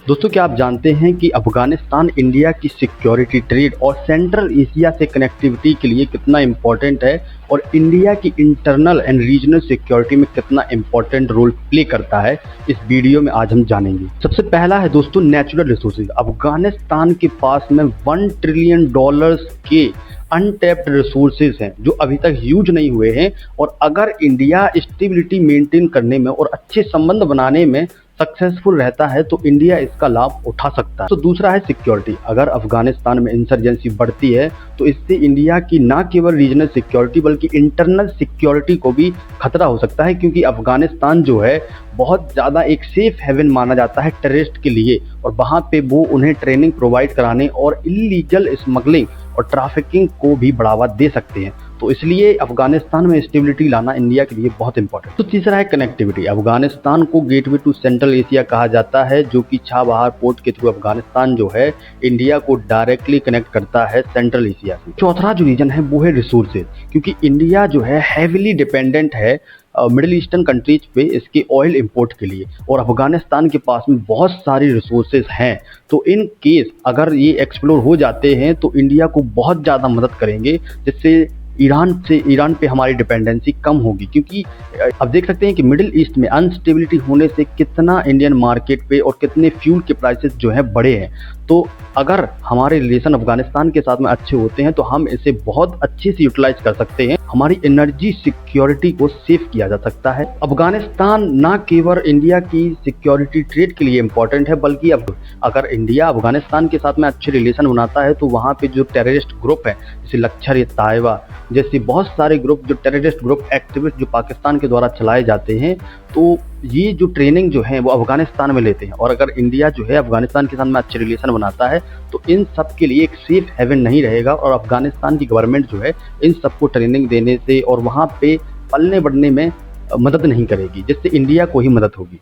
दोस्तों, क्या आप जानते हैं कि अफ़गानिस्तान इंडिया की सिक्योरिटी, ट्रेड और सेंट्रल एशिया से कनेक्टिविटी के लिए कितना इम्पोर्टेंट है और इंडिया की इंटरनल एंड रीजनल सिक्योरिटी में कितना इम्पोर्टेंट रोल प्ले करता है। इस वीडियो में आज हम जानेंगे। सबसे पहला है दोस्तों नेचुरल रिसोर्सेज। अफ़गानिस्तान के पास में $1 ट्रिलियन के अनटैप्ड रिसोर्सेज हैं जो अभी तक यूज नहीं हुए हैं, और अगर इंडिया स्टेबिलिटी मेंटेन करने में और अच्छे संबंध बनाने में सक्सेसफुल रहता है तो इंडिया इसका लाभ उठा सकता है। तो दूसरा है सिक्योरिटी। अगर अफगानिस्तान में इंसर्जेंसी बढ़ती है तो इससे इंडिया की न केवल रीजनल सिक्योरिटी बल्कि इंटरनल सिक्योरिटी को भी खतरा हो सकता है, क्योंकि अफगानिस्तान जो है बहुत ज़्यादा एक सेफ हेवन माना जाता है टेररिस्ट के लिए, और वहाँ पे वो उन्हें ट्रेनिंग प्रोवाइड कराने और इलीगल स्मगलिंग और ट्रैफिकिंग को भी बढ़ावा दे सकते हैं। तो इसलिए अफगानिस्तान में स्टेबिलिटी लाना इंडिया के लिए बहुत इंपॉर्टेंट। तो तीसरा है कनेक्टिविटी। अफगानिस्तान को गेटवे टू सेंट्रल एशिया कहा जाता है, जो कि चाबहार पोर्ट के थ्रू अफगानिस्तान जो है इंडिया को डायरेक्टली कनेक्ट करता है सेंट्रल एशिया से। चौथा जो रीजन है वो है रिसोर्सेज, क्योंकि इंडिया जो है हैविली डिपेंडेंट है मिडिल ईस्टर्न कंट्रीज पे इसके ऑयल इंपोर्ट के लिए, और अफगानिस्तान के पास में बहुत सारी रिसोर्सेज हैं। तो इन केस अगर ये एक्सप्लोर हो जाते हैं तो इंडिया को बहुत ज़्यादा मदद करेंगे, जिससे ईरान पे हमारी डिपेंडेंसी कम होगी। क्योंकि अब देख सकते हैं कि मिडिल ईस्ट में अनस्टेबिलिटी होने से कितना इंडियन मार्केट पे और कितने फ्यूल के प्राइसेस जो हैं बढ़े हैं। तो अगर हमारे रिलेशन अफगानिस्तान के साथ में अच्छे होते हैं तो हम इसे बहुत अच्छे से यूटिलाइज कर सकते हैं, हमारी एनर्जी सिक्योरिटी को सेव किया जा सकता है। अफगानिस्तान ना केवल इंडिया की सिक्योरिटी ट्रेड के लिए इम्पोर्टेंट है, बल्कि अब अगर इंडिया अफगानिस्तान के साथ में अच्छे रिलेशन बनाता है तो वहाँ पे जो टेररिस्ट ग्रुप है जैसे लश्कर-ए-तैयबा जैसे बहुत सारे ग्रुप, जो टेररिस्ट ग्रुप एक्टिविस्ट जो पाकिस्तान के द्वारा चलाए जाते हैं, तो ये जो ट्रेनिंग जो है वो अफगानिस्तान में लेते हैं। और अगर इंडिया जो है अफगानिस्तान के साथ में अच्छे रिलेशन बनाता है तो इन सब के लिए एक सेफ हेवन नहीं रहेगा, और अफगानिस्तान की गवर्नमेंट जो है इन सबको ट्रेनिंग देने से और वहाँ पे पलने बढ़ने में मदद नहीं करेगी, जिससे इंडिया को ही मदद होगी।